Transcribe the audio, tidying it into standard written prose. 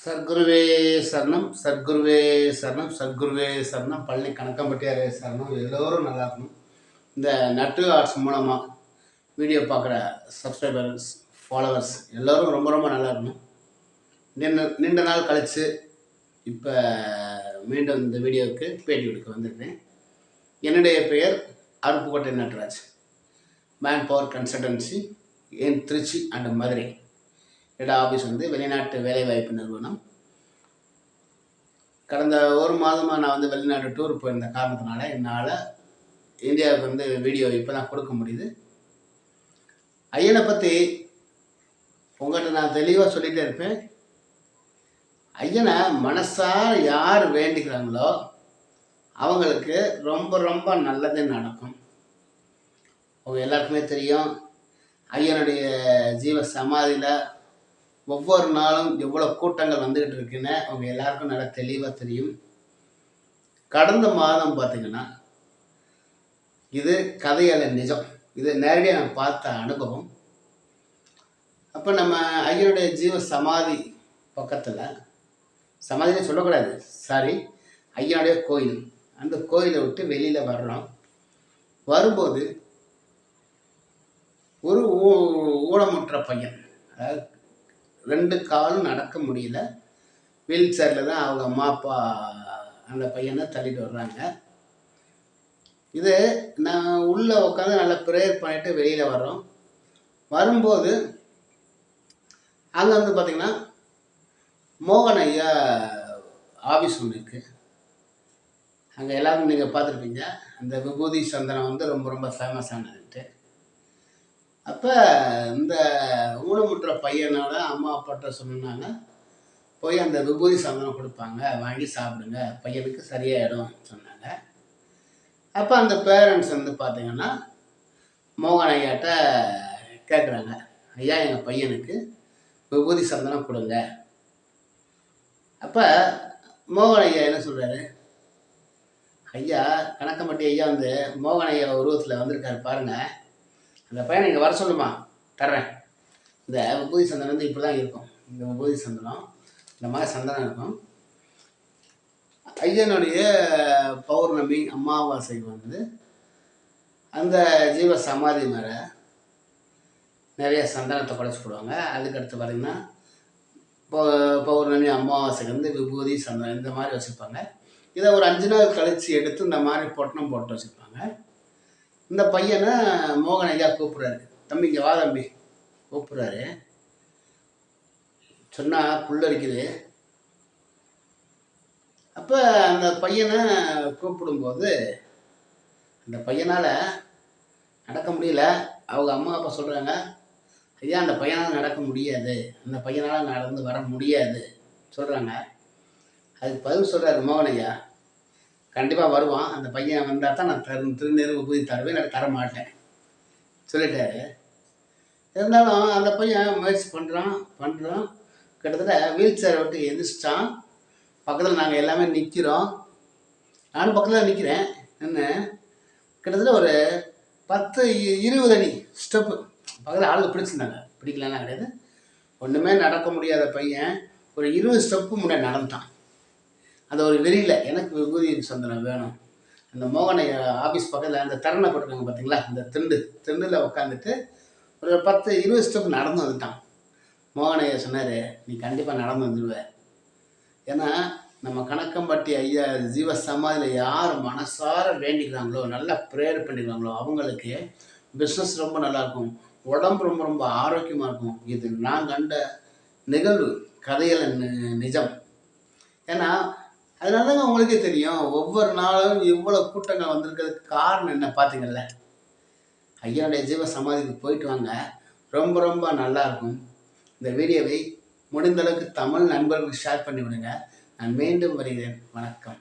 சர்க்குருவே சரணம், சர்க்குருவே சரணம், சர்க்குருவே சரணம், பழனி கணக்கம்பட்டியாரே சரணம். எல்லோரும் நல்லா இருக்கணும். இந்த நட்டு ஆர்ட்ஸ் மூலமாக வீடியோ பார்க்குற சப்ஸ்கிரைபர்ஸ், ஃபாலோவர்ஸ் எல்லோரும் ரொம்ப ரொம்ப நல்லா இருக்கணும். நீண்ட நாள் கழித்து இப்போ மீண்டும் இந்த வீடியோவுக்கு பேட்டி கொடுக்க வந்திருக்கேன். என்னுடைய பெயர் Aruppukkottai Natraj. Man power consultancy in Trichy and Madurai. Head office வந்து வெளிநாட்டு வேலைவாய்ப்பு நிறுவனம். கடந்த ஒரு மாதமாக நான் வந்து வெளிநாட்டு டூர் போயிருந்த காரணத்தினால என்னால் இந்தியாவுக்கு வந்து வீடியோ இப்போ தான் கொடுக்க முடியுது. ஐயனை பற்றி உங்கள்கிட்ட நான் தெளிவாக சொல்லிகிட்டே இருப்பேன். ஐயனை மனசார யார் வேண்டிக்கிறாங்களோ அவங்களுக்கு ரொம்ப ரொம்ப நல்லதே நடக்கும். அவங்க எல்லாருக்குமே தெரியும், ஐயனுடைய ஜீவ சமாதியில் ஒவ்வொரு நாளும் எவ்வளோ கூட்டங்கள் வந்துக்கிட்டு இருக்குன்னு அவங்க எல்லாருக்கும் நல்லா தெளிவாக தெரியும். கடந்த மாதம் பார்த்திங்கன்னா, இது கதையல்ல நிஜம், இது நேரடியாக நான் பார்த்த அனுபவம். அப்போ நம்ம ஐயனுடைய ஜீவ சமாதி பக்கத்தில், சமாதினே சொல்லக்கூடாது, சாரி, ஐயனுடைய கோயில், அந்த கோயிலை விட்டு வெளியில் வர்றோம். வரும்போது ஒரு ஊனமுற்ற பையன், அதாவது 2 காலும் நடக்க முடியல, வீல் சேரில் தான் அவங்க அம்மா அப்பா அந்த பையனை தள்ளிட்டு வர்றாங்க. இது நான் உள்ளே உட்காந்து நல்லா ப்ரேயர் பண்ணிவிட்டு வெளியில் வர்றோம். வரும்போது அங்கே வந்து பார்த்திங்கன்னா மோகன் ஐயா ஆஃபீஸ் ஒன்று இருக்குது. அங்கே எல்லாரும் நீங்கள் பார்த்துருப்பீங்க, அந்த விபூதி சந்தனம் வந்து ரொம்ப ரொம்ப ஃபேமஸானதுன்ட்டு. அப்போ இந்த ஊனமுற்ற பையனோட அம்மா அப்பாட்ட சொன்னாங்க, போய் அந்த விபூதி சந்தனம் கொடுப்பாங்க, வாங்கி சாப்பிடுங்க, பையனுக்கு சரியாயிடும் சொன்னாங்க. அப்போ அந்த பேரண்ட்ஸ் வந்து பார்த்திங்கன்னா மோகன் ஐயாட்ட கேட்குறாங்க, ஐயா எங்கள் பையனுக்கு விபூதி சந்தனம் கொடுங்க. அப்போ மோகன் ஐயா என்ன சொல்கிறாரு, ஐயா கணக்கம்பட்டி ஐயா வந்து மோகன் ஐயா உருவத்தில் வந்திருக்காரு பாருங்கள், அந்த பையனை இங்கே வர சொல்லுமா, தர்றேன். இந்த விபூதி சந்தனம் வந்து இப்படி தான் இருக்கும், இந்த விபூதி சந்தனம் இந்த மாதிரி சந்தனம் இருக்கும். ஐயனுடைய பௌர்ணமி அமாவாசை வந்து அந்த ஜீவ சமாதி மேலே நிறைய சந்தனத்தை படைச்சி போடுவாங்க. அதுக்கடுத்து பார்த்திங்கன்னா பௌர்ணமி அமாவாசைக்கு வந்து விபூதி சந்தனம் இந்த மாதிரி வச்சுருப்பாங்க. இதை ஒரு 5 நாள் கழித்து எடுத்து இந்த மாதிரி பொட்டணம் போட்டு வச்சுருப்பாங்க. இந்த பையனை மோகன் ஐயா கூப்பிட்றாரு, தம்பி இங்கே வா தம்பி கூப்பிட்றாரு. சொன்னால் புல்லரிக்குது. அப்போ அந்த பையனை கூப்பிடும்போது அந்த பையனால் நடக்க முடியல. அவங்க அம்மா அப்பா சொல்கிறாங்க, ஐயா அந்த பையனால் நடக்க முடியாது, அந்த பையனால் நடந்து வர முடியாது சொல்கிறாங்க. அதுக்கு பதில் சொல்கிறாரு மோகன் ஐயா, கண்டிப்பாக வருவான், அந்த பையன் வந்தால் தான் நான் திருநீர் விபூதி தருவேன், நான் தர மாட்டேன் சொல்லிட்டாரு. இருந்தாலும் அந்த பையன் முயற்சி பண்ணுறான். கிட்டத்தட்ட வீல் சேரை விட்டு எந்திரிச்சிட்டான். பக்கத்தில் நாங்கள் எல்லாமே நிற்கிறோம், நானும் பக்கத்தில் நிற்கிறேன். என்ன கிட்டத்தட்ட ஒரு 10-20 அடி ஸ்டெப்பு பக்கத்தில் ஆளுங்க பிடிச்சிருந்தாங்க, பிடிக்கலன்னா கிடையாது. ஒன்றுமே நடக்க முடியாத பையன் ஒரு 20 ஸ்டெப்பு முன்னாடி நடந்துட்டான். அந்த ஒரு வெறியில் எனக்கு விபூதி சந்தனம் வேணும். அந்த மோகனை ஆஃபீஸ் பக்கத்தில் அந்த தரணை போட்டிருக்காங்க பார்த்தீங்களா, அந்த திண்டில் உட்காந்துட்டு ஒரு 10-20 ஸ்டெப் நடந்து வந்துட்டான். மோகனையா சொன்னார், நீ கண்டிப்பாக நடந்து வந்துடுவேன். ஏன்னா நம்ம கணக்கம்பட்டி ஐயா ஜீவ சமாதியில் யார் மனசார வேண்டிக்கிறாங்களோ, நல்லா ப்ரேயர் பண்ணிக்கிறாங்களோ அவங்களுக்கு பிஸ்னஸ் ரொம்ப நல்லாயிருக்கும், உடம்பு ரொம்ப ரொம்ப ஆரோக்கியமாக இருக்கும். இது நான் கண்ட நிகழ்வு, கதையில் நிஜம். ஏன்னா அதனால தாங்க உங்களுக்கே தெரியும், ஒவ்வொரு நாளும் இவ்வளோ கூட்டங்கள் வந்திருக்கிறதுக்கு காரணம் என்ன பார்த்தீங்கல்ல. ஐயனுடைய ஜீவ சமாதிக்கு போயிட்டு வாங்க, ரொம்ப ரொம்ப நல்லாயிருக்கும். இந்த வீடியோவை முடிந்தளவுக்கு தமிழ் நண்பர்களுக்கு ஷேர் பண்ணி விடுங்க. நான் மீண்டும் வருகிறேன். வணக்கம்.